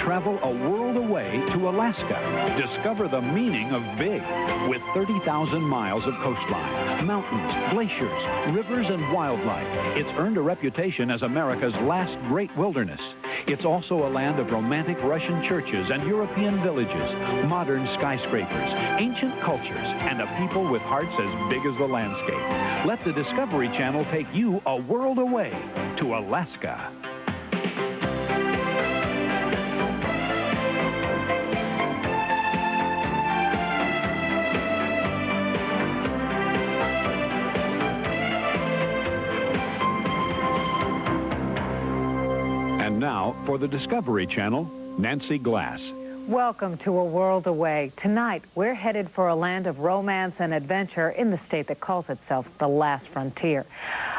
Travel a world away to Alaska. Discover the meaning of big. With 30,000 miles of coastline, mountains, glaciers, rivers, and wildlife, it's earned a reputation as America's last great wilderness. It's also a land of romantic Russian churches and European villages, modern skyscrapers, ancient cultures, and a people with hearts as big as the landscape. Let the Discovery Channel take you a world away to Alaska. And now, for the Discovery Channel, Nancy Glass. Welcome to A World Away. Tonight, we're headed for a land of romance and adventure in the state that calls itself the last frontier.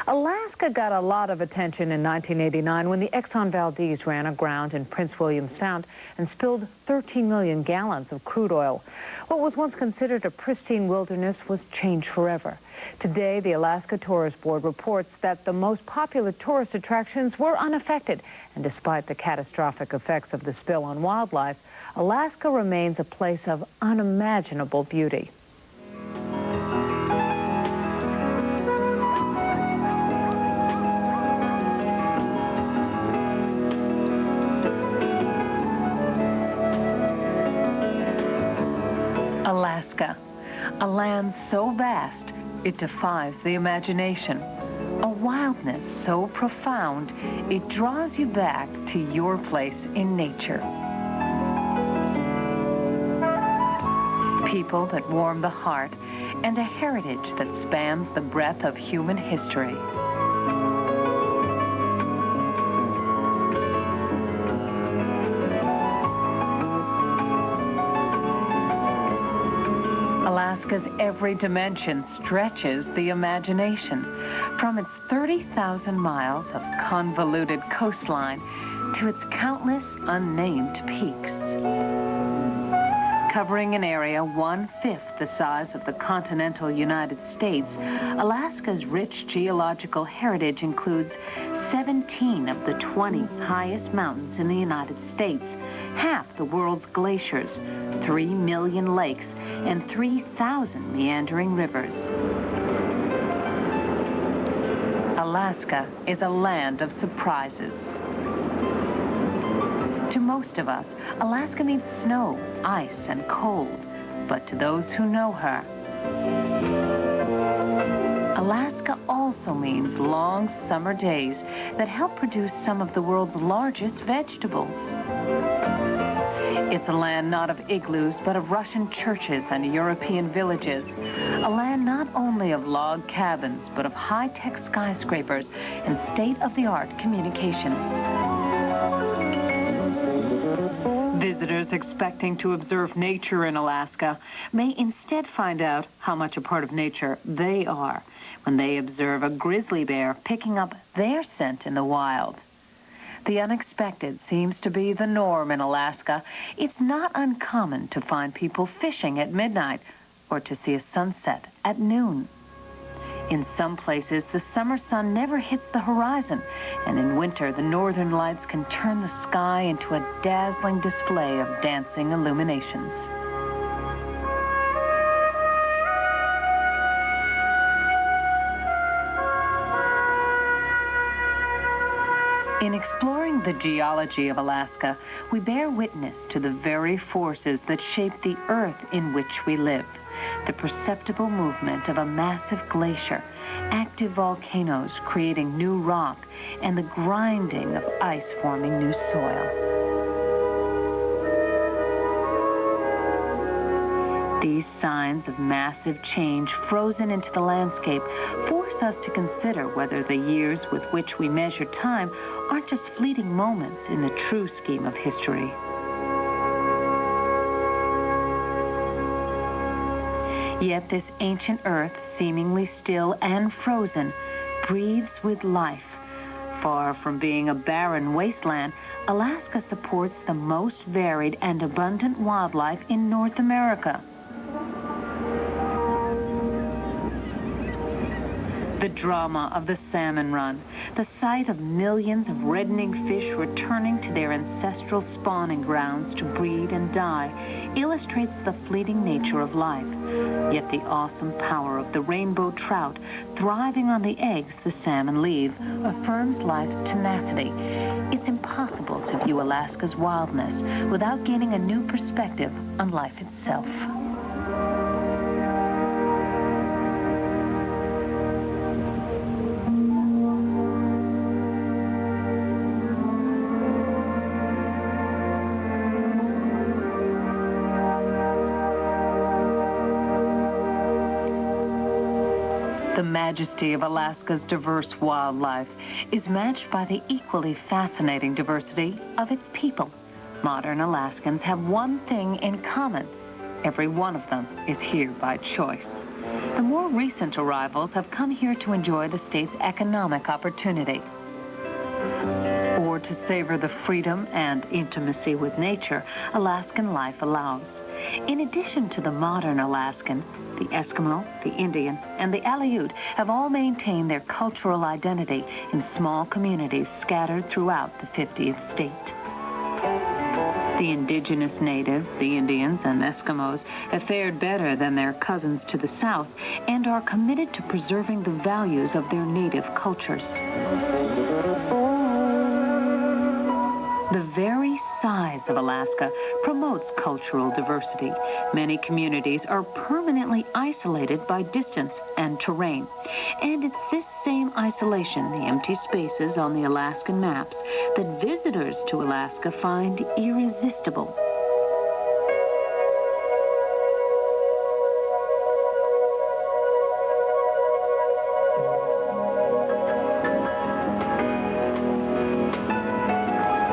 Alaska got a lot of attention in 1989 when the Exxon Valdez ran aground in Prince William Sound and spilled 13 million gallons of crude oil. What was once considered a pristine wilderness was changed forever. Today, the Alaska Tourist Board reports that the most popular tourist attractions were unaffected, and despite the catastrophic effects of the spill on wildlife, Alaska remains a place of unimaginable beauty. Alaska, a land so vast it defies the imagination. A wildness so profound it draws you back to your place in nature. People that warm the heart, and a heritage that spans the breadth of human history. Alaska's every dimension stretches the imagination, from its 30,000 miles of convoluted coastline to its countless unnamed peaks. Covering an area 1/5 the size of the continental United States, Alaska's rich geological heritage includes 17 of the 20 highest mountains in the United States, half the world's glaciers, 3 million lakes, and 3,000 meandering rivers. Alaska is a land of surprises. To most of us, Alaska means snow, ice, and cold. But to those who know her, Alaska also means long summer days that help produce some of the world's largest vegetables. It's a land not of igloos, but of Russian churches and European villages. A land not only of log cabins, but of high-tech skyscrapers and state-of-the-art communications. Visitors expecting to observe nature in Alaska may instead find out how much a part of nature they are when they observe a grizzly bear picking up their scent in the wild. The unexpected seems to be the norm in Alaska. It's not uncommon to find people fishing at midnight or to see a sunset at noon. In some places, the summer sun never hits the horizon, and in winter, the northern lights can turn the sky into a dazzling display of dancing illuminations. In exploring the geology of Alaska, we bear witness to the very forces that shape the earth in which we live. The perceptible movement of a massive glacier, active volcanoes creating new rock, and the grinding of ice forming new soil. These signs of massive change frozen into the landscape force us to consider whether the years with which we measure time aren't just fleeting moments in the true scheme of history. Yet this ancient earth, seemingly still and frozen, breathes with life. Far from being a barren wasteland, Alaska supports the most varied and abundant wildlife in North America. The drama of the salmon run, the sight of millions of reddening fish returning to their ancestral spawning grounds to breed and die, illustrates the fleeting nature of life. Yet the awesome power of the rainbow trout, thriving on the eggs the salmon leave, affirms life's tenacity. It's impossible to view Alaska's wildness without gaining a new perspective on life itself. The majesty of Alaska's diverse wildlife is matched by the equally fascinating diversity of its people. Modern Alaskans have one thing in common. Every one of them is here by choice. The more recent arrivals have come here to enjoy the state's economic opportunity, or to savor the freedom and intimacy with nature Alaskan life allows. In addition to the modern Alaskan, the Eskimo, the Indian, and the Aleut have all maintained their cultural identity in small communities scattered throughout the 50th state. The indigenous natives, the Indians and Eskimos, have fared better than their cousins to the south and are committed to preserving the values of their native cultures. The very size of Alaska promotes cultural diversity. Many communities are permanently isolated by distance and terrain. And it's this same isolation, the empty spaces on the Alaskan maps, that visitors to Alaska find irresistible.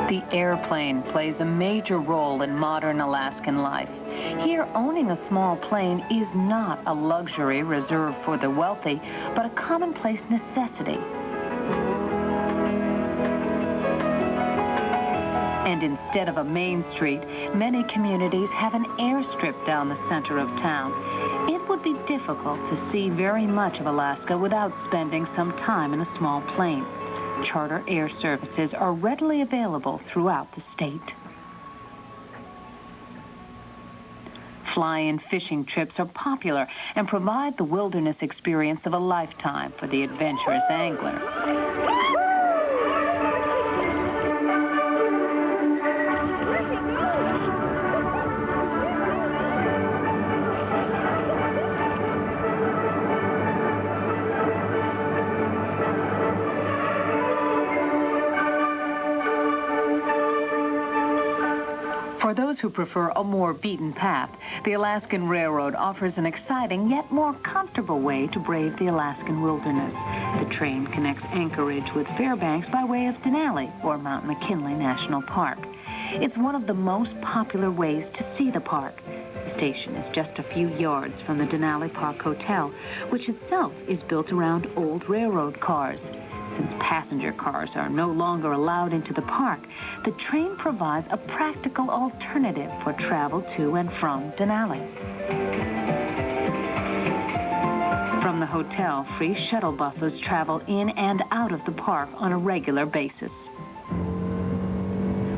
The airplane plays a major role in modern Alaskan life. Here, owning a small plane is not a luxury reserved for the wealthy, but a commonplace necessity. And instead of a main street, many communities have an airstrip down the center of town. It would be difficult to see very much of Alaska without spending some time in a small plane. Charter air services are readily available throughout the state. Fly-in fishing trips are popular and provide the wilderness experience of a lifetime for the adventurous angler. For those who prefer a more beaten path, the Alaskan Railroad offers an exciting yet more comfortable way to brave the Alaskan wilderness. The train connects Anchorage with Fairbanks by way of Denali or Mount McKinley National Park. It's one of the most popular ways to see the park. The station is just a few yards from the Denali Park Hotel, which itself is built around old railroad cars. Since passenger cars are no longer allowed into the park, the train provides a practical alternative for travel to and from Denali. From the hotel, free shuttle buses travel in and out of the park on a regular basis.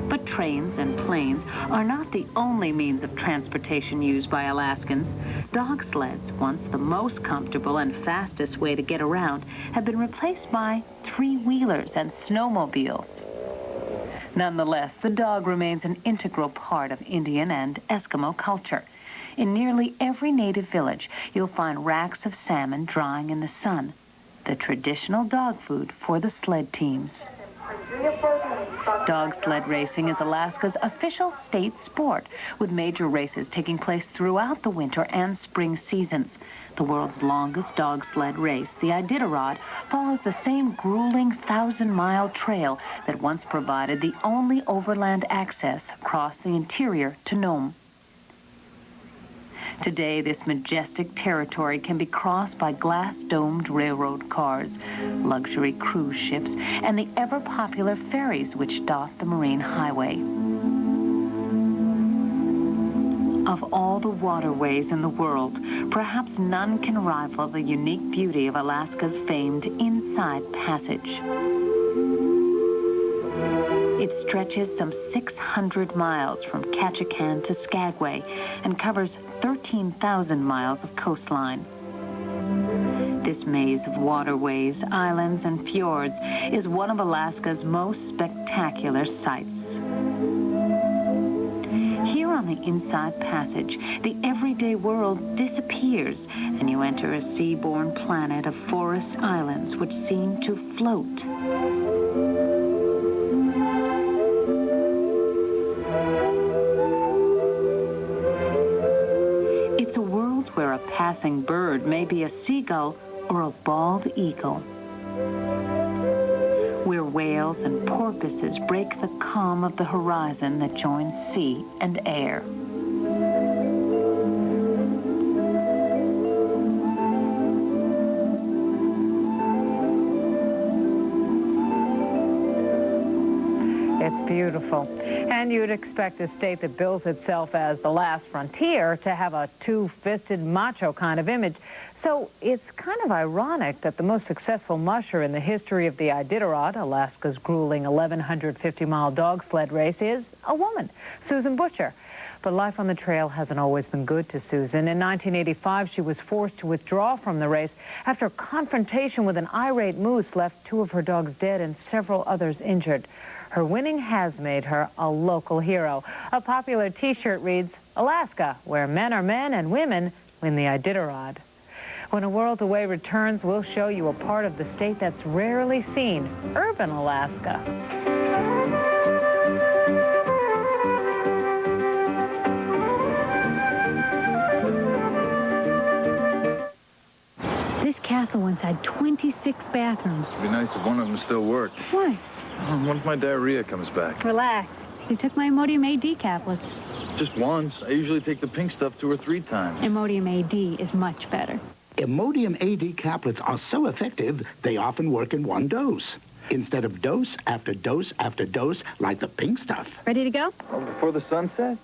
But trains and planes are not the only means of transportation used by Alaskans. Dog sleds, once the most comfortable and fastest way to get around, have been replaced by three-wheelers and snowmobiles. Nonetheless, the dog remains an integral part of Indian and Eskimo culture. In nearly every native village, you'll find racks of salmon drying in the sun, the traditional dog food for the sled teams. Dog sled racing is Alaska's official state sport, with major races taking place throughout the winter and spring seasons. The world's longest dog sled race, the Iditarod, follows the same grueling 1,000-mile trail that once provided the only overland access across the interior to Nome. Today, this majestic territory can be crossed by glass-domed railroad cars, luxury cruise ships, and the ever-popular ferries which dot the marine highway. Of all the waterways in the world, perhaps none can rival the unique beauty of Alaska's famed Inside Passage. It stretches some 600 miles from Ketchikan to Skagway and covers 13,000 miles of coastline. This maze of waterways, islands, and fjords is one of Alaska's most spectacular sights. Here on the Inside Passage, the everyday world disappears, and you enter a seaborne planet of forest islands which seem to float. It's a world where a passing bird may be a seagull or a bald eagle, where whales and porpoises break the calm of the horizon that joins sea and air. It's beautiful. And you'd expect a state that bills itself as the last frontier to have a two-fisted macho kind of image. So it's kind of ironic that the most successful musher in the history of the Iditarod, Alaska's grueling 1,150-mile dog sled race, is a woman, Susan Butcher. But life on the trail hasn't always been good to Susan. In 1985, she was forced to withdraw from the race after a confrontation with an irate moose left 2 of her dogs dead and several others injured. Her winning has made her a local hero. A popular T-shirt reads, "Alaska, where men are men and women win the Iditarod." When A World Away returns, we'll show you a part of the state that's rarely seen, urban Alaska. This castle once had 26 bathrooms. It'd be nice if one of them still worked. Why? What if my diarrhea comes back? Relax. You took my Imodium AD caplets. Just once. I usually take the pink stuff 2 or 3 times. Imodium AD is much better. Imodium AD caplets are so effective, they often work in one dose, instead of dose after dose after dose, like the pink stuff. Ready to go? Before the sunset?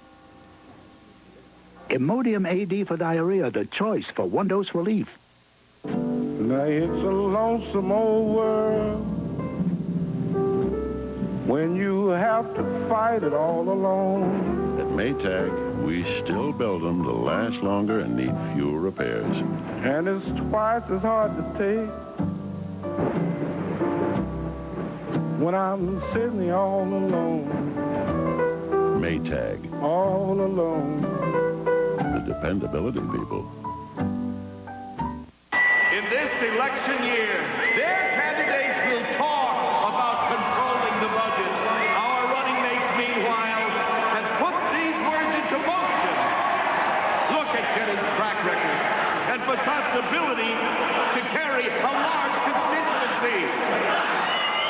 Imodium AD for diarrhea, the choice for one-dose relief. Now it's a lonesome old world when you have to fight it all alone. At Maytag, we still build them to last longer and need fewer repairs. And it's twice as hard to take when I'm sitting here all alone. Maytag, All alone. the dependability people. In this election year, their candidates will talk about controlling the budget. Our running mates, meanwhile, have put these words into motion. Look at Jenna's track record and Basat's ability to carry a large constituency.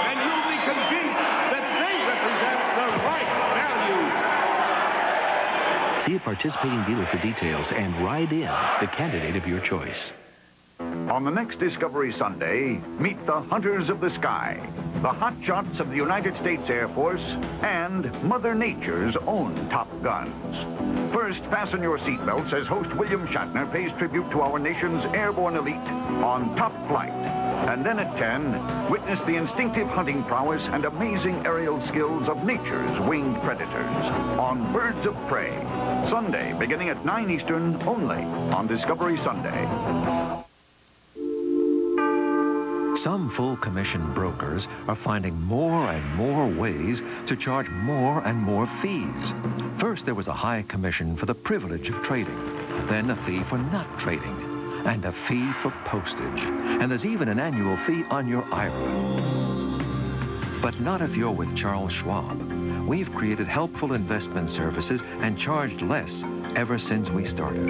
And you'll be convinced that they represent the right values. See a participating dealer for details and ride in the candidate of your choice. On the next Discovery Sunday, meet the Hunters of the Sky, the hotshots of the United States Air Force, and Mother Nature's own Top Guns. First, fasten your seatbelts as host William Shatner pays tribute to our nation's airborne elite on Top Flight. And then at 10, witness the instinctive hunting prowess and amazing aerial skills of nature's winged predators on Birds of Prey. Sunday, beginning at 9 Eastern, only on Discovery Sunday. Some full commission brokers are finding more and more ways to charge more and more fees. First, there was a high commission for the privilege of trading, then a fee for not trading, and a fee for postage. And there's even an annual fee on your IRA. But not if you're with Charles Schwab. We've created helpful investment services and charged less ever since we started.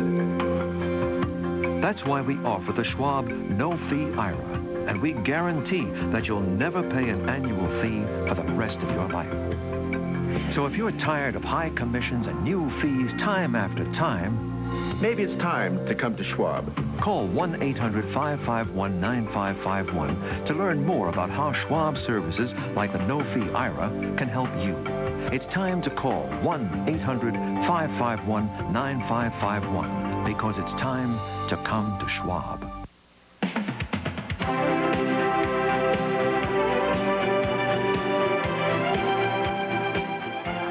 That's why we offer the Schwab no-fee IRA. And we guarantee that you'll never pay an annual fee for the rest of your life. So if you're tired of high commissions and new fees time after time, maybe it's time to come to Schwab. Call 1-800-551-9551 to learn more about how Schwab services like the no-fee IRA can help you. It's time to call 1-800-551-9551 because it's time to come to Schwab.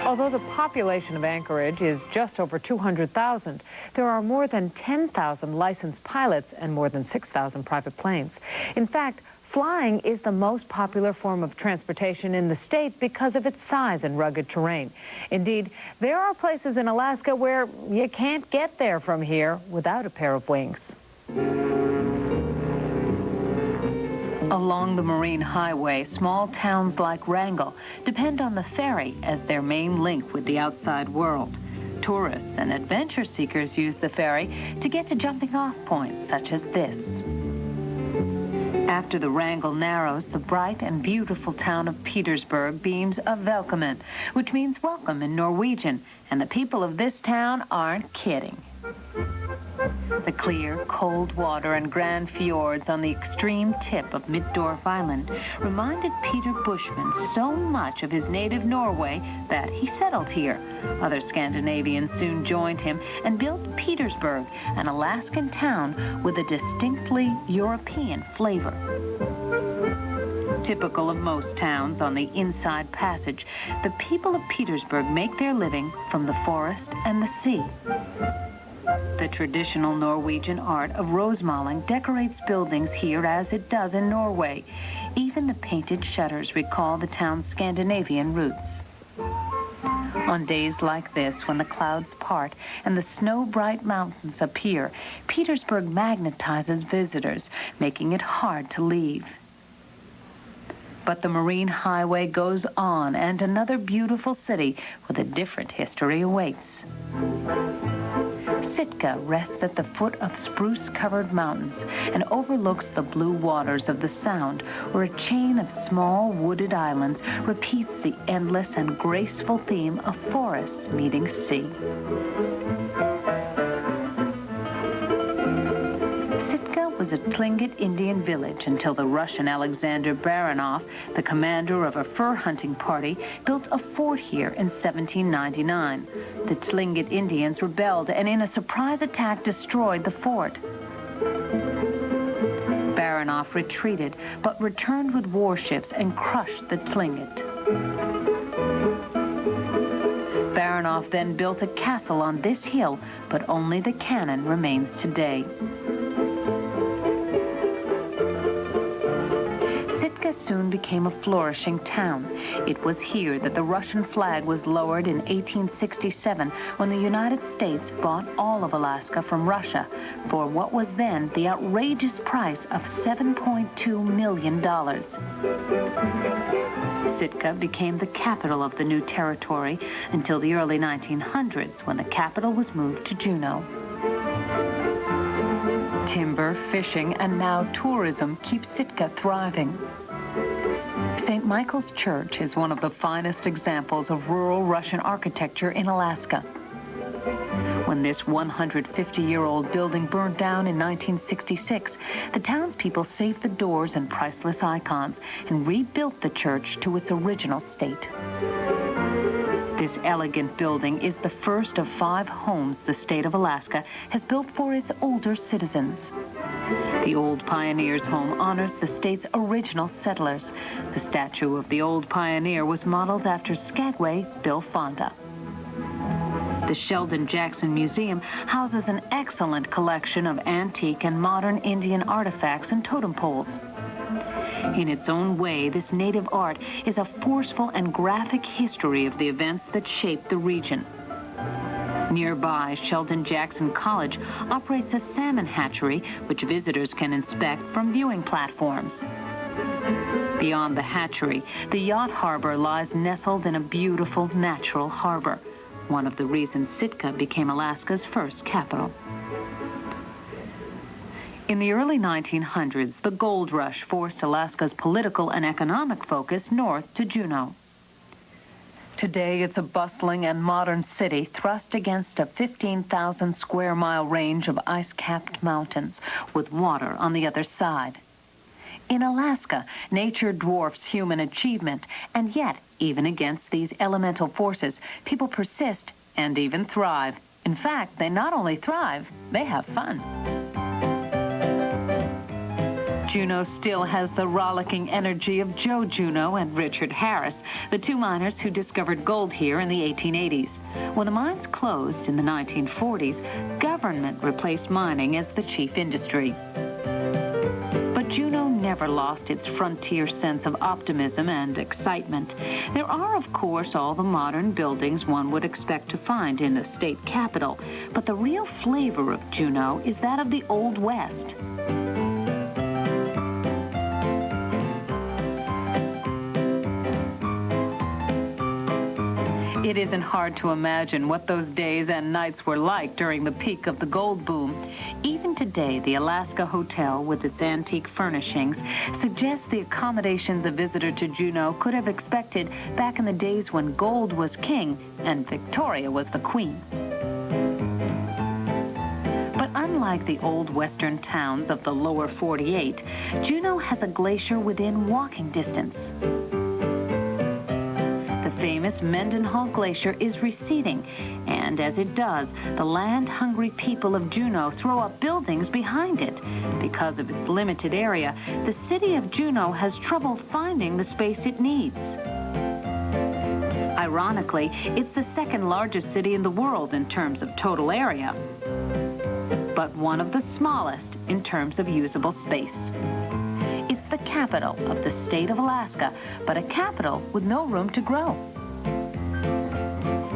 Although the population of Anchorage is just over 200,000, there are more than 10,000 licensed pilots and more than 6,000 private planes. In fact, flying is the most popular form of transportation in the state because of its size and rugged terrain. Indeed, there are places in Alaska where you can't get there from here without a pair of wings. Along the Marine Highway, small towns like Wrangell depend on the ferry as their main link with the outside world. Tourists and adventure seekers use the ferry to get to jumping-off points such as this. After the Wrangell narrows, the bright and beautiful town of Petersburg beams a velkommen, which means welcome in Norwegian, and the people of this town aren't kidding. The clear, cold water and grand fjords on the extreme tip of Middorf Island reminded Peter Bushman so much of his native Norway that he settled here. Other Scandinavians soon joined him and built Petersburg, an Alaskan town with a distinctly European flavor. Typical of most towns on the Inside Passage, the people of Petersburg make their living from the forest and the sea. The traditional Norwegian art of rosemaling decorates buildings here as it does in Norway. Even the painted shutters recall the town's Scandinavian roots. On days like this, when the clouds part and the snow-bright mountains appear, Petersburg magnetizes visitors, making it hard to leave. But the Marine Highway goes on, and another beautiful city with a different history awaits. Sitka rests at the foot of spruce-covered mountains and overlooks the blue waters of the Sound, where a chain of small wooded islands repeats the endless and graceful theme of forests meeting sea. Sitka was a Tlingit Indian village until the Russian Alexander Baranov, the commander of a fur hunting party, built a fort here in 1799. The Tlingit Indians rebelled and in a surprise attack destroyed the fort. Baranov retreated, but returned with warships and crushed the Tlingit. Baranov then built a castle on this hill, but only the cannon remains today. Sitka soon became a flourishing town. It was here that the Russian flag was lowered in 1867 when the United States bought all of Alaska from Russia for what was then the outrageous price of $7.2 million. Sitka became the capital of the new territory until the early 1900s, when the capital was moved to Juneau. Timber, fishing, and now tourism keep Sitka thriving. St. Michael's Church is one of the finest examples of rural Russian architecture in Alaska. When this 150-year-old building burned down in 1966, the townspeople saved the doors and priceless icons and rebuilt the church to its original state. This elegant building is the first of 5 homes the state of Alaska has built for its older citizens. The Old Pioneers Home honors the state's original settlers. The statue of the Old Pioneer was modeled after Skagway Bill Fonda. The Sheldon Jackson Museum houses an excellent collection of antique and modern Indian artifacts and totem poles. In its own way, this native art is a forceful and graphic history of the events that shaped the region. Nearby, Sheldon Jackson College operates a salmon hatchery, which visitors can inspect from viewing platforms. Beyond the hatchery, the yacht harbor lies nestled in a beautiful natural harbor, one of the reasons Sitka became Alaska's first capital. In the early 1900s, the gold rush forced Alaska's political and economic focus north to Juneau. Today, it's a bustling and modern city thrust against a 15,000 square mile range of ice-capped mountains with water on the other side. In Alaska, nature dwarfs human achievement, and yet Even against these elemental forces, people persist and even thrive. In fact, they not only thrive, they have fun. Juneau still has the rollicking energy of Joe Juneau and Richard Harris, the two miners who discovered gold here in the 1880s. When the mines closed in the 1940s, government replaced mining as the chief industry. But Juneau never lost its frontier sense of optimism and excitement. There are, of course, all the modern buildings one would expect to find in the state capital, but the real flavor of Juneau is that of the Old West. It isn't hard to imagine what those days and nights were like during the peak of the gold boom. Even today, the Alaska Hotel, with its antique furnishings, suggests the accommodations a visitor to Juneau could have expected back in the days when gold was king and Victoria was the queen. But unlike the old western towns of the lower 48, Juneau has a glacier within walking distance. The famous Mendenhall Glacier is receding, and as it does, the land-hungry people of Juneau throw up buildings behind it. Because of its limited area, the city of Juneau has trouble finding the space it needs. Ironically, it's the second largest city in the world in terms of total area, but one of the smallest in terms of usable space. It's the capital of the state of Alaska, but a capital with no room to grow.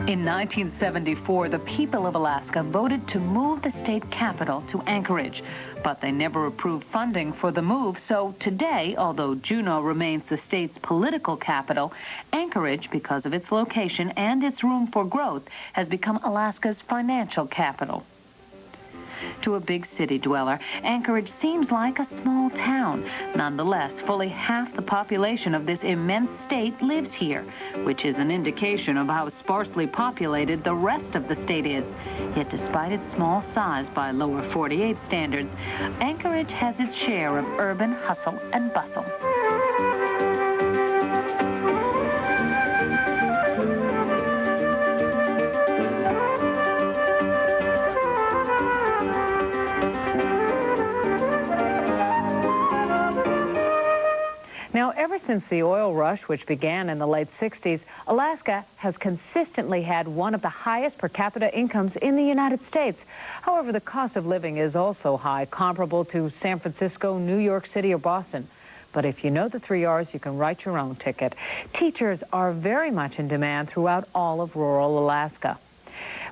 In 1974, the people of Alaska voted to move the state capital to Anchorage, but they never approved funding for the move, so today, although Juneau remains the state's political capital, Anchorage, because of its location and its room for growth, has become Alaska's financial capital. To a big city dweller, Anchorage seems like a small town. Nonetheless, fully half the population of this immense state lives here, which is an indication of how sparsely populated the rest of the state is. Yet despite its small size by lower 48 standards, Anchorage has its share of urban hustle and bustle. Now, ever since the oil rush, which began in the late 60s, Alaska has consistently had one of the highest per capita incomes in the United States. However, the cost of living is also high, comparable to San Francisco, New York City, or Boston. But if you know the 3 R's, you can write your own ticket. Teachers are very much in demand throughout all of rural Alaska.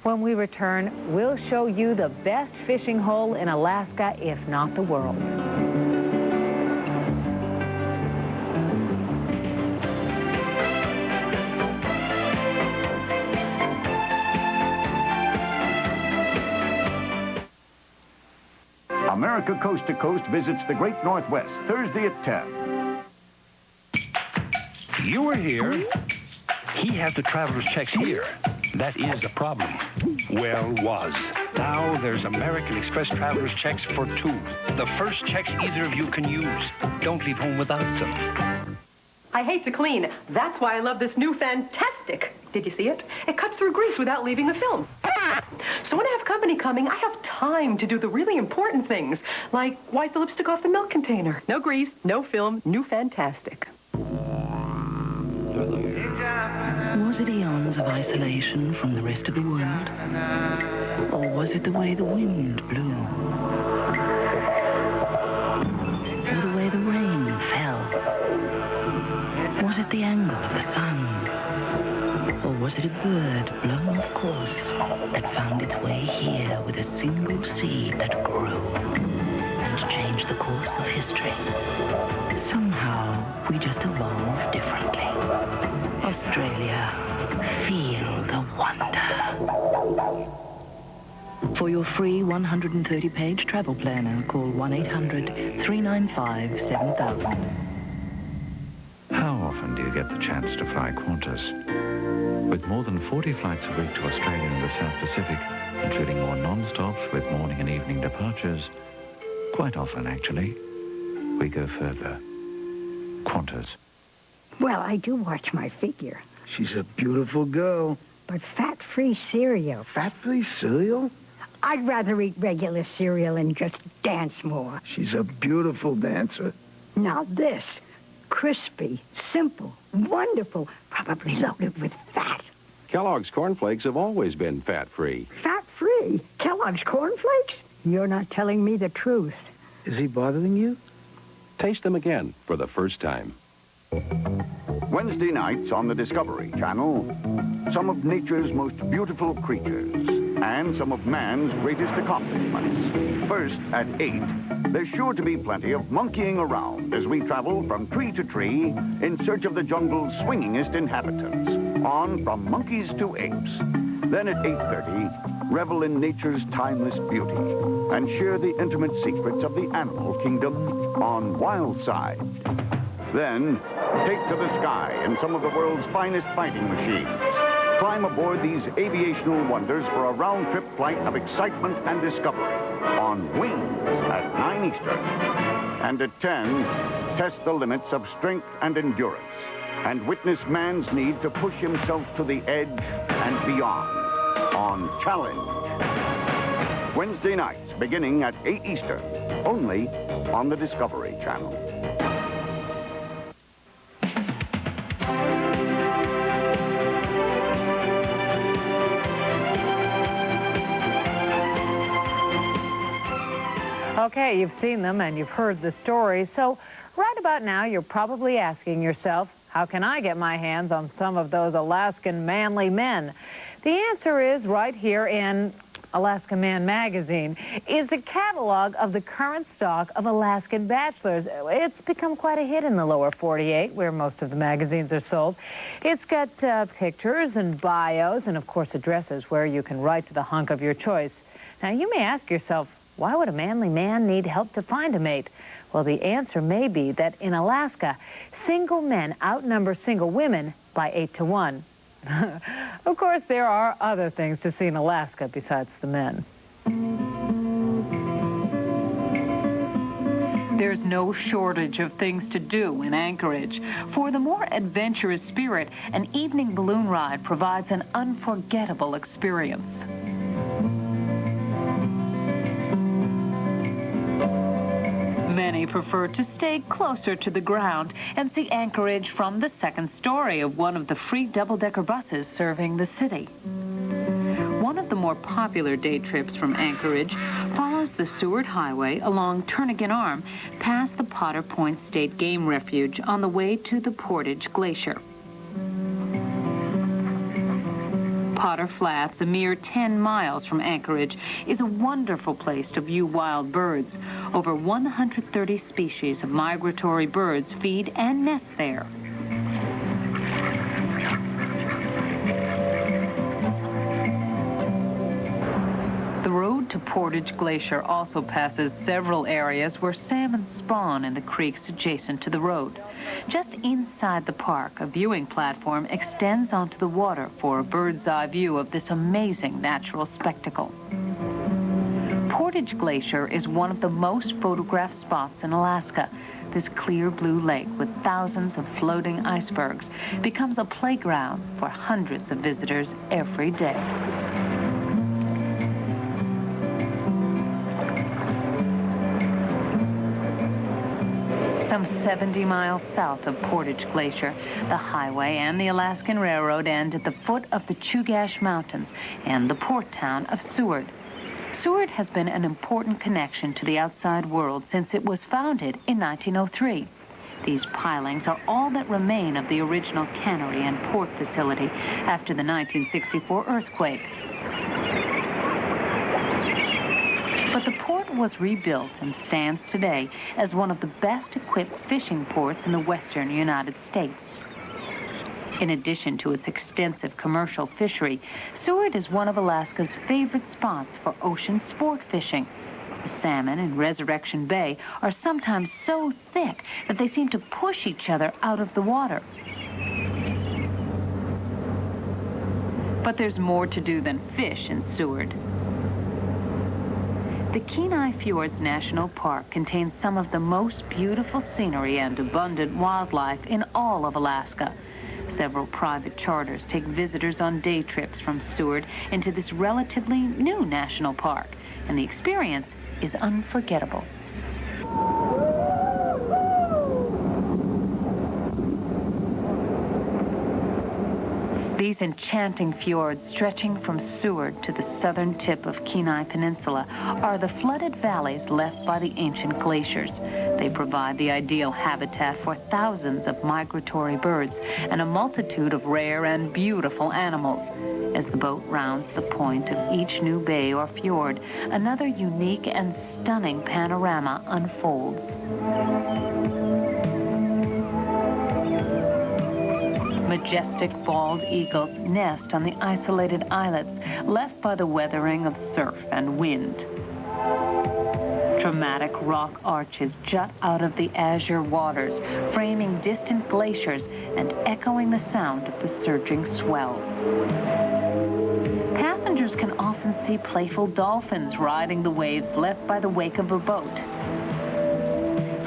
When we return, we'll show you the best fishing hole in Alaska, if not the world. America Coast to Coast visits the Great Northwest, Thursday at 10. You were here. He has the traveler's checks here. That is the problem. Well, was. Now there's American Express traveler's checks for 2. The first checks either of you can use. Don't leave home without them. I hate to clean. That's why I love this new Fantastic. Did you see it? It cuts through grease without leaving the film. So when I have company coming, I have time to do the really important things, like wipe the lipstick off the milk container. No grease, no film, new Fantastic. Was it eons of isolation from the rest of the world? Or was it the way the wind blew? Or the way the rain fell? Was it the angle of the sun? Or was it a bird blown off course that found its way here with a single seed that grew and changed the course of history? Somehow, we just evolved differently. Australia, feel the wonder. For your free 130-page travel planner, call 1-800-395-7000. How often do you get the chance to fly Qantas? With more than 40 flights a week to Australia and the South Pacific, including more non-stops with morning and evening departures, quite often, actually, we go further. Qantas. Well, I do watch my figure. She's a beautiful girl. But fat-free cereal. Fat-free cereal? I'd rather eat regular cereal and just dance more. She's a beautiful dancer. Now this, crispy, simple, wonderful, probably loaded with fat. Kellogg's Corn Flakes have always been fat-free. Fat-free? Kellogg's Corn Flakes? You're not telling me the truth. Is he bothering you? Taste them again for the first time. Wednesday nights on the Discovery Channel, some of nature's most beautiful creatures and some of man's greatest accomplishments. First, at 8, there's sure to be plenty of monkeying around as we travel from tree to tree in search of the jungle's swingingest inhabitants, on From Monkeys to Apes. Then at 8:30, revel in nature's timeless beauty and share the intimate secrets of the animal kingdom on Wild Side. Then, take to the sky in some of the world's finest fighting machines. Climb aboard these aviational wonders for a round-trip flight of excitement and discovery on Wings at 9 Eastern. And at 10, test the limits of strength and endurance and witness man's need to push himself to the edge and beyond on Challenge. Wednesday nights beginning at 8 Eastern, only on the Discovery Channel. Okay, you've seen them and you've heard the stories. So right about now, you're probably asking yourself, how can I get my hands on some of those Alaskan manly men? The answer is right here in Alaska Man magazine. Is a catalog of the current stock of Alaskan bachelors. It's become quite a hit in the lower 48, where most of the magazines are sold. It's got pictures and bios and, of course, addresses where you can write to the hunk of your choice. Now, you may ask yourself, why would a manly man need help to find a mate? Well, the answer may be that in Alaska, single men outnumber single women by 8 to 1. Of course, there are other things to see in Alaska besides the men. There's no shortage of things to do in Anchorage. For the more adventurous spirit, an evening balloon ride provides an unforgettable experience. Many prefer to stay closer to the ground and see Anchorage from the second story of one of the free double-decker buses serving the city. One of the more popular day trips from Anchorage follows the Seward Highway along Turnagain Arm past the Potter Point State Game Refuge on the way to the Portage Glacier. Potter Flats, a mere 10 miles from Anchorage, is a wonderful place to view wild birds. Over 130 species of migratory birds feed and nest there. The road to Portage Glacier also passes several areas where salmon spawn in the creeks adjacent to the road. Just inside the park, a viewing platform extends onto the water for a bird's-eye view of this amazing natural spectacle. Portage Glacier is one of the most photographed spots in Alaska. This clear blue lake with thousands of floating icebergs becomes a playground for hundreds of visitors every day. Some 70 miles south of Portage Glacier, the highway and the Alaskan Railroad end at the foot of the Chugach Mountains and the port town of Seward. Seward has been an important connection to the outside world since it was founded in 1903. These pilings are all that remain of the original cannery and port facility after the 1964 earthquake. But the port was rebuilt and stands today as one of the best equipped fishing ports in the western United States. In addition to its extensive commercial fishery, Seward is one of Alaska's favorite spots for ocean sport fishing. The salmon in Resurrection Bay are sometimes so thick that they seem to push each other out of the water. But there's more to do than fish in Seward. The Kenai Fjords National Park contains some of the most beautiful scenery and abundant wildlife in all of Alaska. Several private charters take visitors on day trips from Seward into this relatively new national park, and the experience is unforgettable. These enchanting fjords stretching from Seward to the southern tip of Kenai Peninsula are the flooded valleys left by the ancient glaciers. They provide the ideal habitat for thousands of migratory birds and a multitude of rare and beautiful animals. As the boat rounds the point of each new bay or fjord, another unique and stunning panorama unfolds. Majestic bald eagles nest on the isolated islets left by the weathering of surf and wind. Dramatic rock arches jut out of the azure waters, framing distant glaciers and echoing the sound of the surging swells. Passengers can often see playful dolphins riding the waves left by the wake of a boat.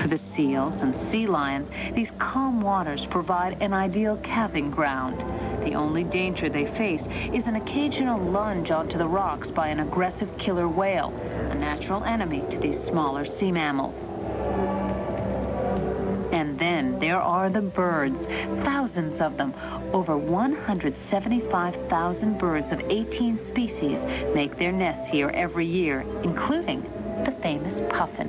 For the seals and sea lions, these calm waters provide an ideal calving ground. The only danger they face is an occasional lunge onto the rocks by an aggressive killer whale, a natural enemy to these smaller sea mammals. And then there are the birds, thousands of them. Over 175,000 birds of 18 species make their nests here every year, including the famous puffin.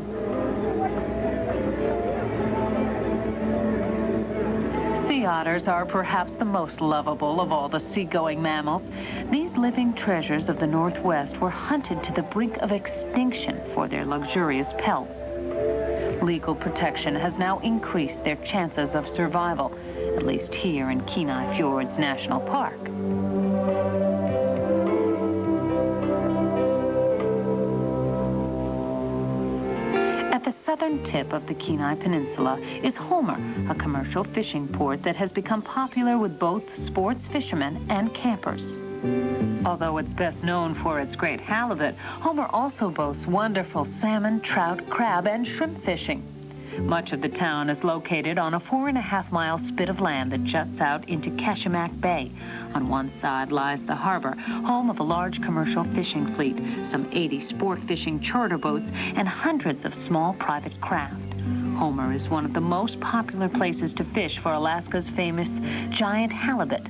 Sea otters are perhaps the most lovable of all the seagoing mammals. These living treasures of the Northwest were hunted to the brink of extinction for their luxurious pelts. Legal protection has now increased their chances of survival, at least here in Kenai Fjords National Park. At the southern tip of the Kenai Peninsula is Homer, a commercial fishing port that has become popular with both sports fishermen and campers. Although it's best known for its great halibut, Homer also boasts wonderful salmon, trout, crab, and shrimp fishing. Much of the town is located on a 4.5-mile spit of land that juts out into Kachemak Bay. On one side lies the harbor, home of a large commercial fishing fleet, some 80 sport fishing charter boats, and hundreds of small private craft. Homer is one of the most popular places to fish for Alaska's famous giant halibut.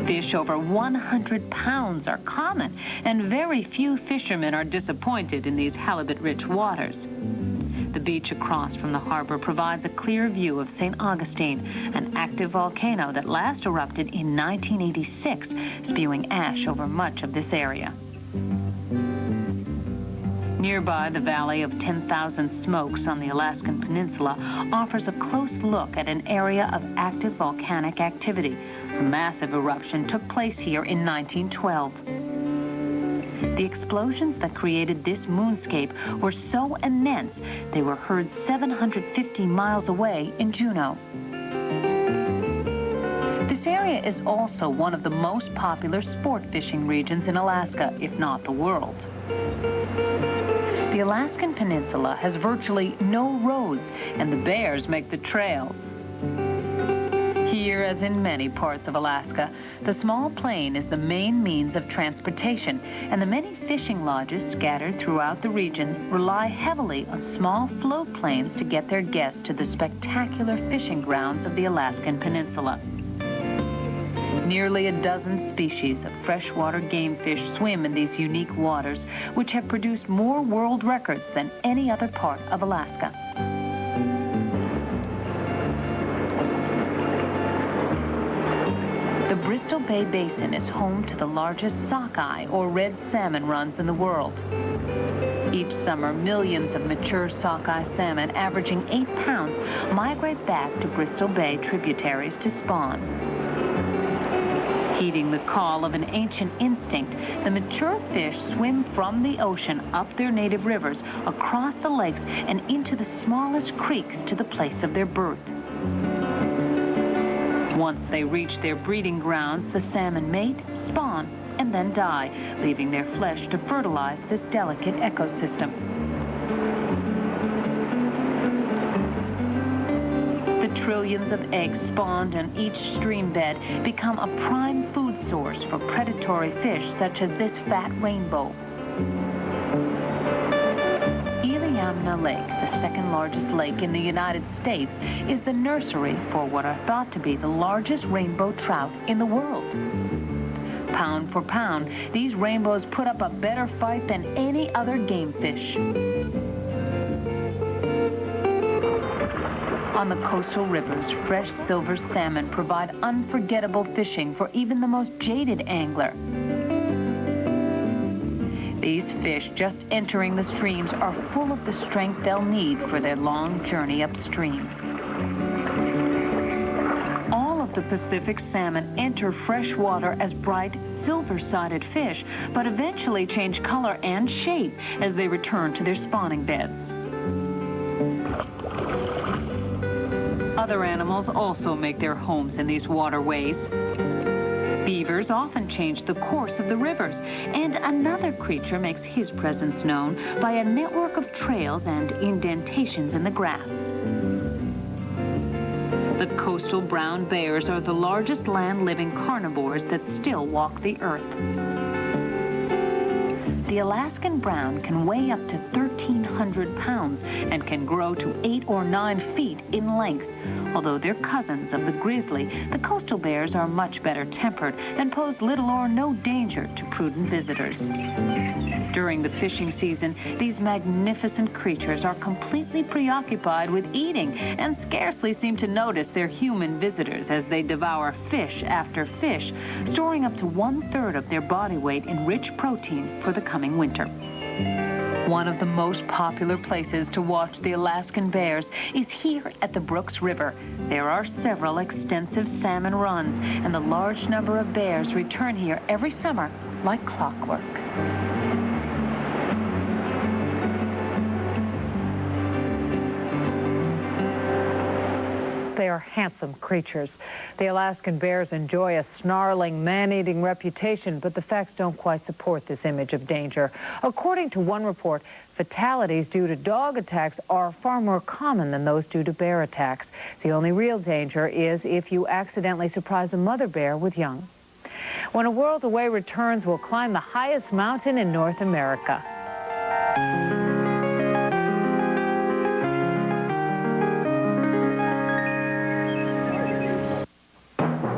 Fish over 100 pounds are common, and very few fishermen are disappointed in these halibut-rich waters. The beach across from the harbor provides a clear view of St. Augustine, an active volcano that last erupted in 1986, spewing ash over much of this area. Nearby, the Valley of 10,000 Smokes on the Alaskan Peninsula offers a close look at an area of active volcanic activity. A massive eruption took place here in 1912. The explosions that created this moonscape were so immense, they were heard 750 miles away in Juneau. This area is also one of the most popular sport fishing regions in Alaska, if not the world. The Alaskan Peninsula has virtually no roads, and the bears make the trails. Here, as in many parts of Alaska, the small plane is the main means of transportation, and the many fishing lodges scattered throughout the region rely heavily on small float planes to get their guests to the spectacular fishing grounds of the Alaskan Peninsula. Nearly a dozen species of freshwater game fish swim in these unique waters, which have produced more world records than any other part of Alaska. The Bristol Bay Basin is home to the largest sockeye, or red salmon, runs in the world. Each summer, millions of mature sockeye salmon, averaging 8 pounds, migrate back to Bristol Bay tributaries to spawn. Heeding the call of an ancient instinct, the mature fish swim from the ocean up their native rivers, across the lakes, and into the smallest creeks to the place of their birth. Once they reach their breeding grounds, the salmon mate, spawn, and then die, leaving their flesh to fertilize this delicate ecosystem. The trillions of eggs spawned in each stream bed become a prime food source for predatory fish such as this fat rainbow. Iliamna Lake, the second largest lake in the United States, is the nursery for what are thought to be the largest rainbow trout in the world. Pound for pound, these rainbows put up a better fight than any other game fish. On the coastal rivers, fresh silver salmon provide unforgettable fishing for even the most jaded angler. These fish just entering the streams are full of the strength they'll need for their long journey upstream. All of the Pacific salmon enter fresh water as bright, silver-sided fish, but eventually change color and shape as they return to their spawning beds. Other animals also make their homes in these waterways. Beavers often change the course of the rivers, and another creature makes his presence known by a network of trails and indentations in the grass. The coastal brown bears are the largest land-living carnivores that still walk the earth. The Alaskan brown can weigh up to 1,300 pounds and can grow to 8 or 9 feet in length. Although they're cousins of the grizzly, the coastal bears are much better tempered and pose little or no danger to prudent visitors. During the fishing season, these magnificent creatures are completely preoccupied with eating and scarcely seem to notice their human visitors as they devour fish after fish, storing up to 1/3 of their body weight in rich protein for the coming winter. One of the most popular places to watch the Alaskan bears is here at the Brooks River. There are several extensive salmon runs, and the large number of bears return here every summer like clockwork. They are handsome creatures. The Alaskan bears enjoy a snarling, man-eating reputation, but the facts don't quite support this image of danger. According to one report, fatalities due to dog attacks are far more common than those due to bear attacks. The only real danger is if you accidentally surprise a mother bear with young. When A World Away returns, we'll climb the highest mountain in North America.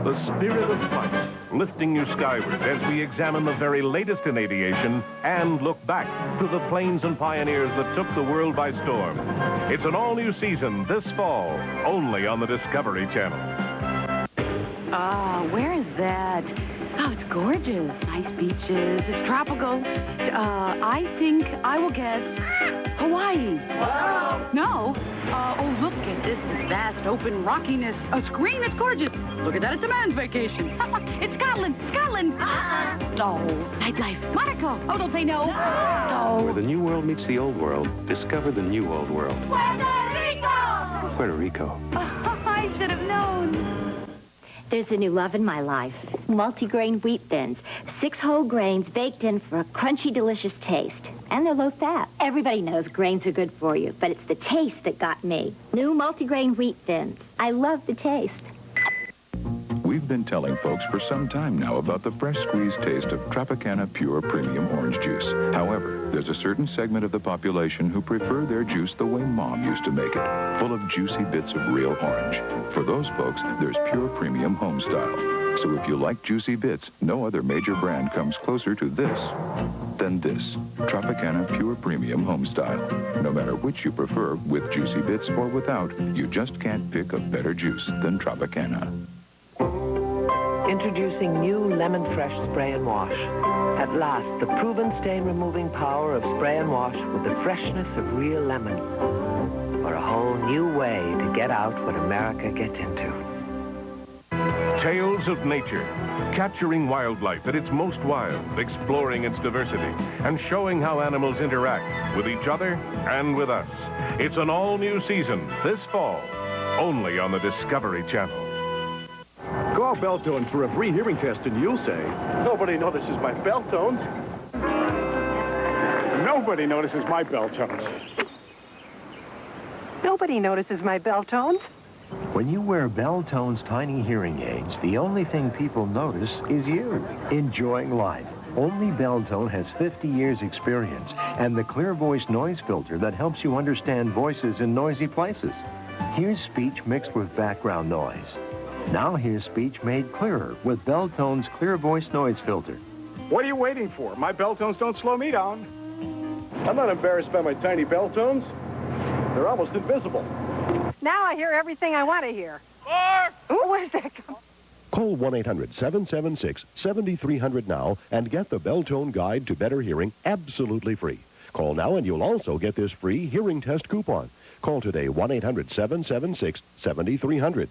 The spirit of flight, lifting you skyward as we examine the very latest in aviation and look back to the planes and pioneers that took the world by storm. It's an all-new season this fall, only on the Discovery Channel. Where is that? Oh, it's gorgeous. Nice beaches. It's tropical. I think I will guess Hawaii. Wow. No. Oh, look at this vast open rockiness. A screen. It's gorgeous. Look at that. It's a man's vacation. It's Scotland. Scotland. Oh, nightlife. Monaco. Oh, don't say no. No. Where the new world meets the old world, discover the new old world. Puerto Rico. Puerto Rico. I should have known. There's a new love in my life. Multi-grain wheat thins. 6 whole grains baked in for a crunchy, delicious taste. And they're low fat. Everybody knows grains are good for you, but it's the taste that got me. New multi-grain wheat thins. I love the taste. We've been telling folks for some time now about the fresh squeezed taste of Tropicana Pure Premium Orange Juice. However, there's a certain segment of the population who prefer their juice the way Mom used to make it, full of juicy bits of real orange. For those folks, there's Pure Premium Homestyle. So if you like juicy bits, no other major brand comes closer to this than this. Tropicana Pure Premium Homestyle. No matter which you prefer, with juicy bits or without, you just can't pick a better juice than Tropicana. Introducing new Lemon Fresh Spray and Wash. At last, the proven stain-removing power of spray and wash with the freshness of real lemon. For a whole new way to get out what America gets into. Tales of nature, capturing wildlife at its most wild, exploring its diversity, and showing how animals interact with each other and with us. It's an all-new season this fall, only on the Discovery Channel. Go Call Belltones for a free hearing test and you'll say, nobody notices my bell tones. Nobody notices my bell tones. Nobody notices my bell tones. When you wear Belltones tiny hearing aids, the only thing people notice is you, enjoying life. Only Belltone has 50 years experience and the clear voice noise filter that helps you understand voices in noisy places. Here's speech mixed with background noise. Now here's speech made clearer with Belltone's clear voice noise filter. What are you waiting for? My bell tones don't slow me down. I'm not embarrassed by my tiny bell tones. They're almost invisible. Now I hear everything I want to hear. Mark! Ooh, where's that come? Call 1-800-776-7300 now and get the Belltone Guide to Better Hearing absolutely free. Call now and you'll also get this free hearing test coupon. Call today, 1-800-776-7300.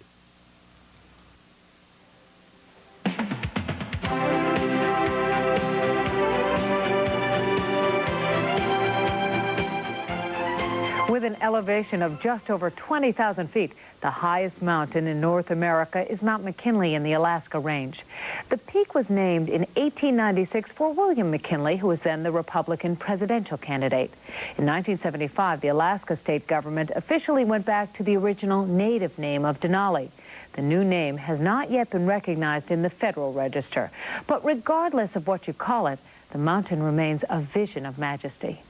With an elevation of just over 20,000 feet, the highest mountain in North America is Mount McKinley in the Alaska Range. The peak was named in 1896 for William McKinley, who was then the Republican presidential candidate. In 1975, the Alaska state government officially went back to the original native name of Denali. The new name has not yet been recognized in the Federal Register. But regardless of what you call it, the mountain remains a vision of majesty.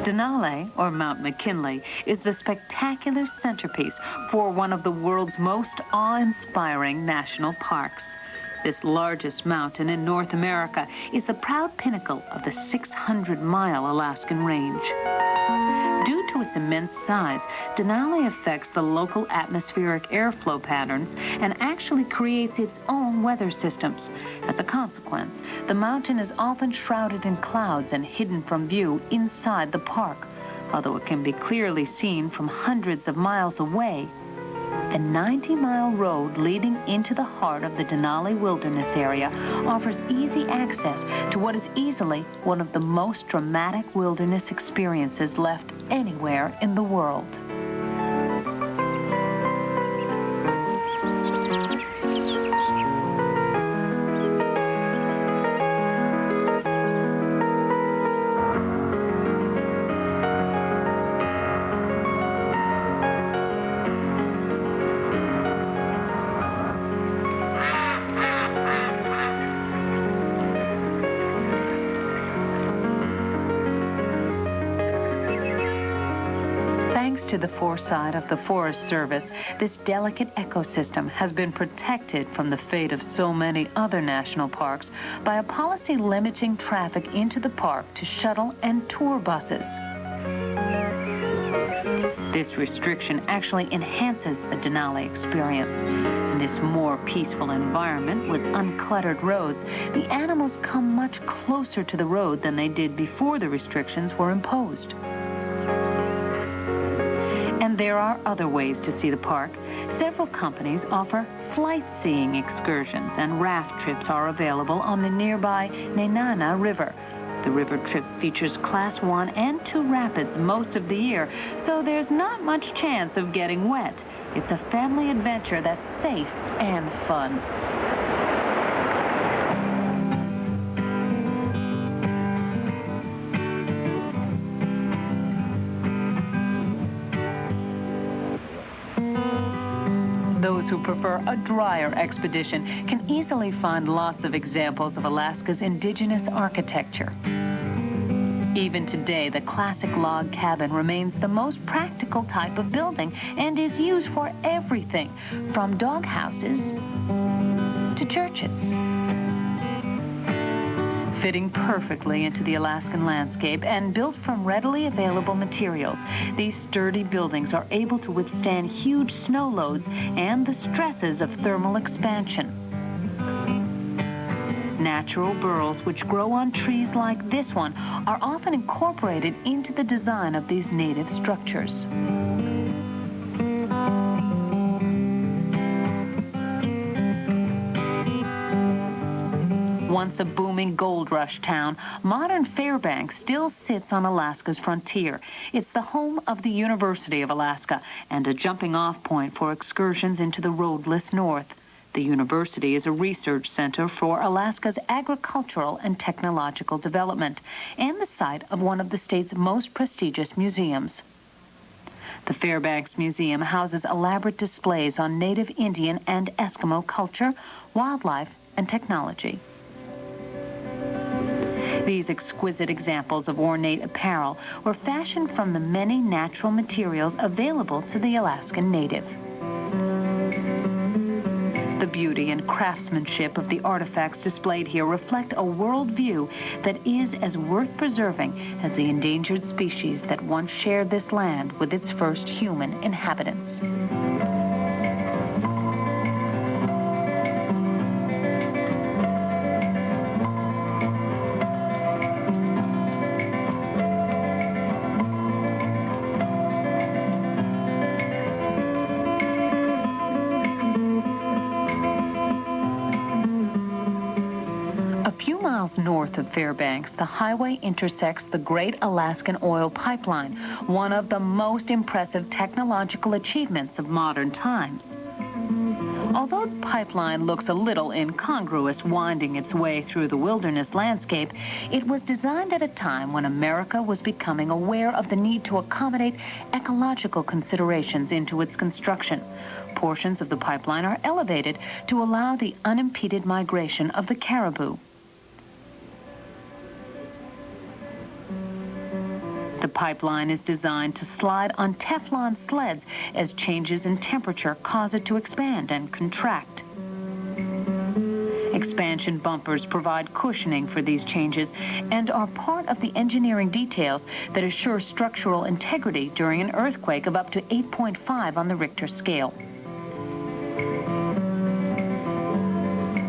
Denali, or Mount McKinley, is the spectacular centerpiece for one of the world's most awe-inspiring national parks. This largest mountain in North America is the proud pinnacle of the 600-mile Alaskan Range. Due to its immense size, Denali affects the local atmospheric airflow patterns and actually creates its own weather systems. As a consequence, the mountain is often shrouded in clouds and hidden from view inside the park, although it can be clearly seen from hundreds of miles away. A 90-mile road leading into the heart of the Denali Wilderness area offers easy access to what is easily one of the most dramatic wilderness experiences left anywhere in the world. To the foresight of the Forest Service, this delicate ecosystem has been protected from the fate of so many other national parks by a policy limiting traffic into the park to shuttle and tour buses. This restriction actually enhances the Denali experience. In this more peaceful environment with uncluttered roads, the animals come much closer to the road than they did before the restrictions were imposed. And there are other ways to see the park. Several companies offer flight-seeing excursions, and raft trips are available on the nearby Nenana River. The river trip features Class 1 and 2 rapids most of the year, so there's not much chance of getting wet. It's a family adventure that's safe and fun. Those who prefer a drier expedition can easily find lots of examples of Alaska's indigenous architecture. Even today, the classic log cabin remains the most practical type of building and is used for everything from dog houses to churches. Fitting perfectly into the Alaskan landscape and built from readily available materials, these sturdy buildings are able to withstand huge snow loads and the stresses of thermal expansion. Natural burls, which grow on trees like this one, are often incorporated into the design of these native structures. Once a booming gold rush town, modern Fairbanks still sits on Alaska's frontier. It's the home of the University of Alaska and a jumping-off point for excursions into the roadless north. The university is a research center for Alaska's agricultural and technological development and the site of one of the state's most prestigious museums. The Fairbanks Museum houses elaborate displays on native Indian and Eskimo culture, wildlife, and technology. These exquisite examples of ornate apparel were fashioned from the many natural materials available to the Alaskan native. The beauty and craftsmanship of the artifacts displayed here reflect a worldview that is as worth preserving as the endangered species that once shared this land with its first human inhabitants. North of Fairbanks, the highway intersects the Great Alaskan Oil Pipeline, one of the most impressive technological achievements of modern times. Although the pipeline looks a little incongruous winding its way through the wilderness landscape, it was designed at a time when America was becoming aware of the need to accommodate ecological considerations into its construction. Portions of the pipeline are elevated to allow the unimpeded migration of the caribou. The pipeline is designed to slide on Teflon sleds as changes in temperature cause it to expand and contract. Expansion bumpers provide cushioning for these changes and are part of the engineering details that assure structural integrity during an earthquake of up to 8.5 on the Richter scale.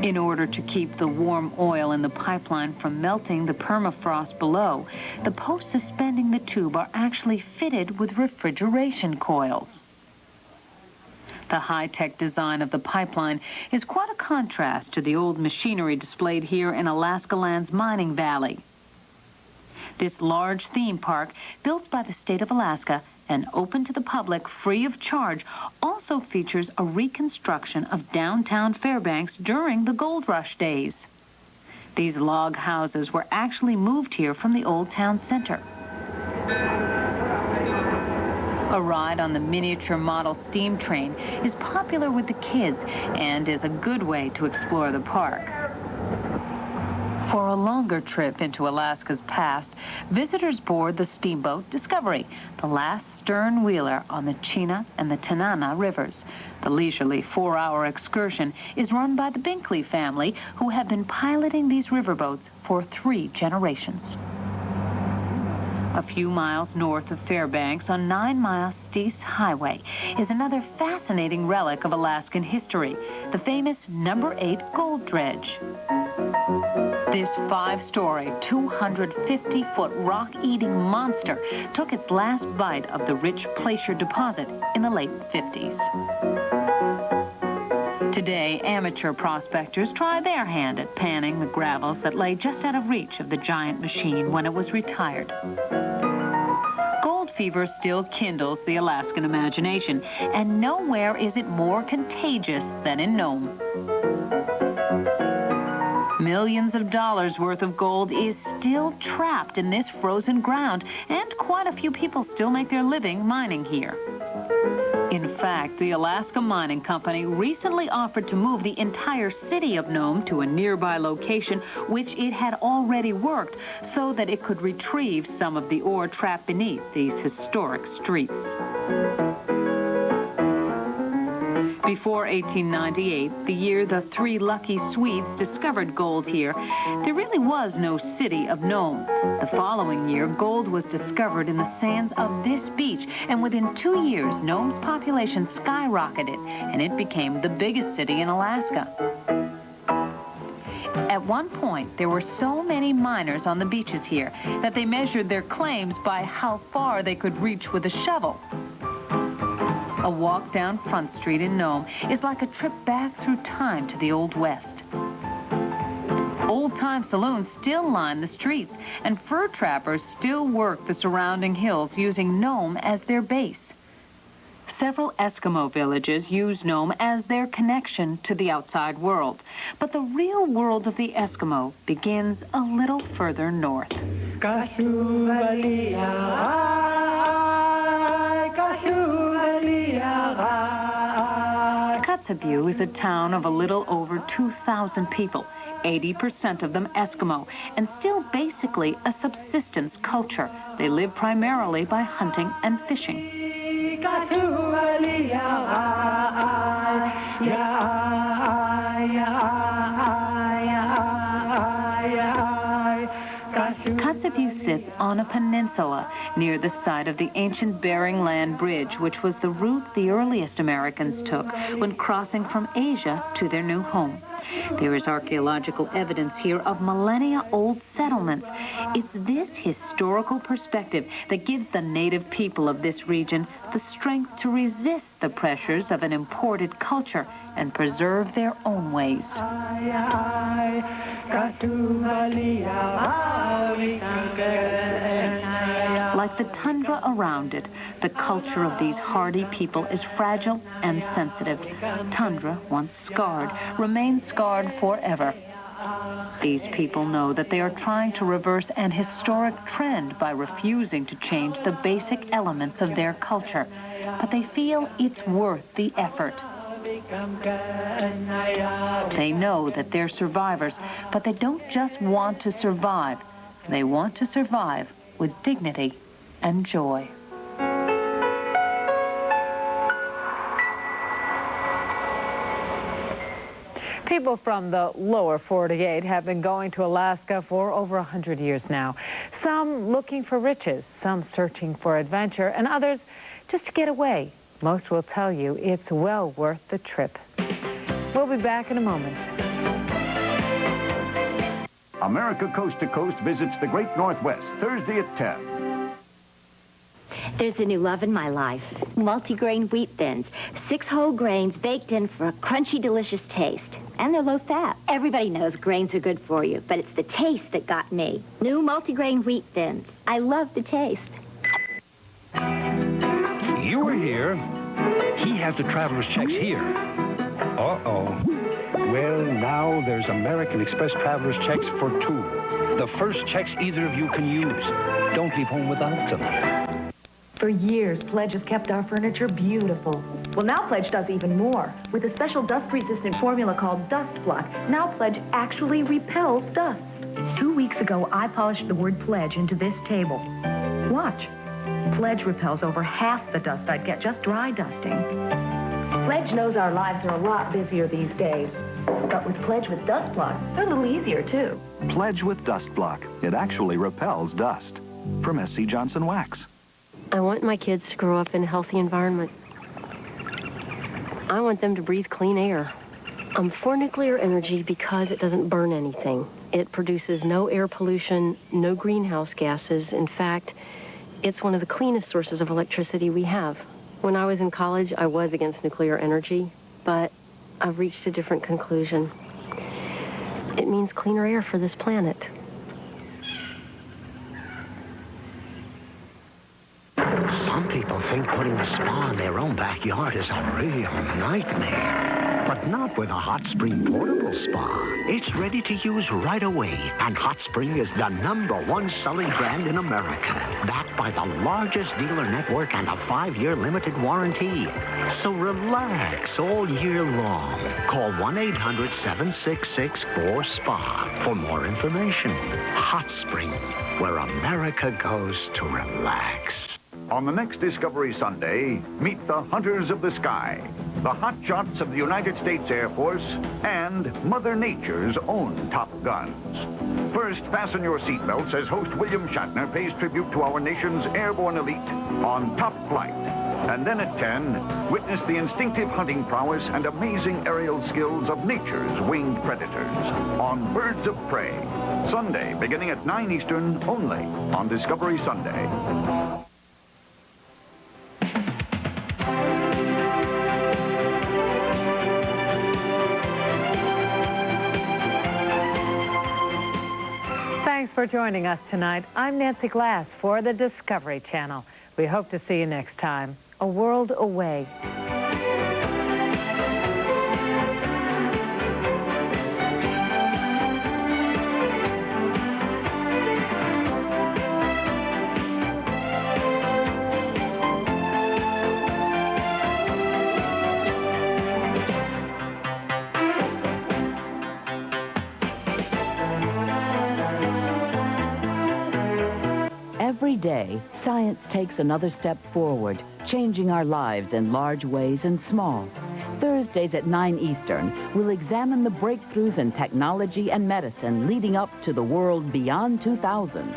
In order to keep the warm oil in the pipeline from melting the permafrost below, the posts suspending the tube are actually fitted with refrigeration coils. The high-tech design of the pipeline is quite a contrast to the old machinery displayed here in Alaska Land's mining valley. This large theme park, built by the state of Alaska and open to the public free of charge, also features a reconstruction of downtown Fairbanks during the gold rush days. These log houses were actually moved here from the old town center. A ride on the miniature model steam train is popular with the kids and is a good way to explore the park. For a longer trip into Alaska's past, visitors board the steamboat Discovery, the last stern wheeler on the Chena and the Tanana rivers. The leisurely 4-hour excursion is run by the Binkley family, who have been piloting these riverboats for 3 generations. A few miles north of Fairbanks on 9 Mile Steese Highway is another fascinating relic of Alaskan history, the famous No. 8 gold dredge. This 5-story, 250-foot rock-eating monster took its last bite of the rich Placer deposit in the late 50s. Today, amateur prospectors try their hand at panning the gravels that lay just out of reach of the giant machine when it was retired. Gold fever still kindles the Alaskan imagination, and nowhere is it more contagious than in Nome. Millions of dollars worth of gold is still trapped in this frozen ground, and quite a few people still make their living mining here. In fact, the Alaska Mining Company recently offered to move the entire city of Nome to a nearby location which it had already worked so that it could retrieve some of the ore trapped beneath these historic streets. Before 1898, the year the 3 lucky Swedes discovered gold here, there really was no city of Nome. The following year, gold was discovered in the sands of this beach, and within 2 years, Nome's population skyrocketed, and it became the biggest city in Alaska. At one point, there were so many miners on the beaches here that they measured their claims by how far they could reach with a shovel. A walk down Front Street in Nome is like a trip back through time to the Old West. Old old-time saloons still line the streets, and fur trappers still work the surrounding hills using Nome as their base. Several Eskimo villages use Nome as their connection to the outside world. But the real world of the Eskimo begins a little further north. Kotzebue is a town of a little over 2,000 people, 80% of them Eskimo, and still basically a subsistence culture. They live primarily by hunting and fishing. Kotzebue sits on a peninsula near the site of the ancient Bering Land Bridge, which was the route the earliest Americans took when crossing from Asia to their new home. There is archaeological evidence here of millennia-old settlements. It's this historical perspective that gives the native people of this region the strength to resist the pressures of an imported culture and preserve their own ways. Like the tundra around it, the culture of these hardy people is fragile and sensitive. Tundra, once scarred, remains scarred forever. These people know that they are trying to reverse an historic trend by refusing to change the basic elements of their culture, but they feel it's worth the effort. They know that they're survivors, but they don't just want to survive. They want to survive with dignity and joy. People from the lower 48 have been going to Alaska for over 100 years now. Some looking for riches, some searching for adventure, and others just to get away. Most will tell you it's well worth the trip. We'll be back in a moment. America Coast to Coast visits the Great Northwest, Thursday at 10. There's a new love in my life. Multigrain wheat thins. 6 whole grains baked in for a crunchy, delicious taste. And they're low fat. Everybody knows grains are good for you, but it's the taste that got me. New multigrain wheat thins. I love the taste. You were here. He has the traveler's checks here. Uh-oh. Well, now there's American Express traveler's checks for 2. The first checks either of you can use. Don't leave home without them. For years, Pledge has kept our furniture beautiful. Well, now Pledge does even more. With a special dust-resistant formula called Dust Block, now Pledge actually repels dust. 2 weeks ago, I polished the word Pledge into this table. Watch. Pledge repels over half the dust I'd get just dry dusting. Pledge knows our lives are a lot busier these days. But with Pledge with Dust Block, they're a little easier, too. Pledge with Dust Block. It actually repels dust. From SC Johnson Wax. I want my kids to grow up in a healthy environment. I want them to breathe clean air. I'm for nuclear energy because it doesn't burn anything. It produces no air pollution, no greenhouse gases. In fact, it's one of the cleanest sources of electricity we have. When I was in college, I was against nuclear energy, but I've reached a different conclusion. It means cleaner air for this planet. Some people think putting a spa in their own backyard is a real nightmare. But not with a Hot Spring portable spa. It's ready to use right away. And Hot Spring is the #1 selling brand in America. Backed by the largest dealer network and a 5-year limited warranty. So relax all year long. Call 1-800-766-4SPA for more information. Hot Spring, where America goes to relax. On the next Discovery Sunday, meet the Hunters of the Sky, the hotshots of the United States Air Force, and Mother Nature's own Top Guns. First, fasten your seatbelts as host William Shatner pays tribute to our nation's airborne elite on Top Flight. And then at 10, witness the instinctive hunting prowess and amazing aerial skills of nature's winged predators on Birds of Prey. Sunday, beginning at 9 Eastern, only on Discovery Sunday. for joining us tonight. I'm Nancy Glass for the Discovery Channel. We hope to see you next time. A World Away. Every day, science takes another step forward, changing our lives in large ways and small. Thursdays at 9 Eastern, we'll examine the breakthroughs in technology and medicine leading up to the world beyond 2000.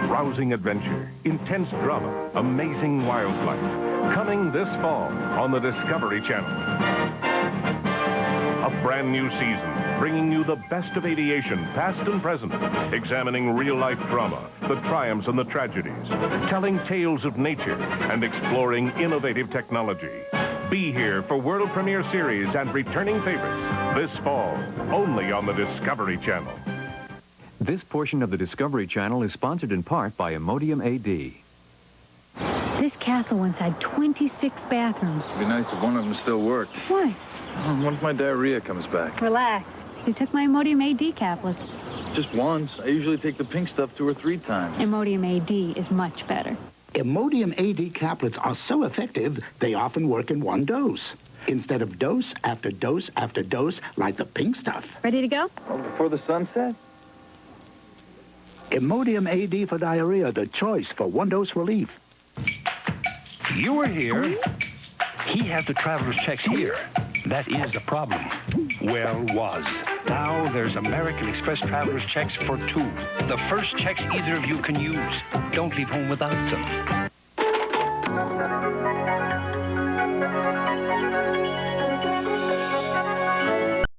Rousing adventure, intense drama, amazing wildlife. Coming this fall on the Discovery Channel. A brand new season, bringing you the best of aviation, past and present. Examining real-life drama, the triumphs and the tragedies. Telling tales of nature and exploring innovative technology. Be here for world premiere series and returning favorites this fall, only on the Discovery Channel. This portion of the Discovery Channel is sponsored in part by Imodium AD. This castle once had 26 bathrooms. It'd be nice if one of them still worked. Why? What if my diarrhea comes back? Relax. You took my Imodium AD caplets. Just once. I usually take the pink stuff 2 or 3 times. Imodium AD is much better. Imodium AD caplets are so effective, they often work in one dose. Instead of dose after dose after dose, like the pink stuff. Ready to go? Oh, before the sun sets? Imodium AD for diarrhea, the choice for one-dose relief. You were here. He had the traveler's checks here. That is a problem. Well, was. Now there's American Express traveler's checks for 2. The first checks either of you can use. Don't leave home without them.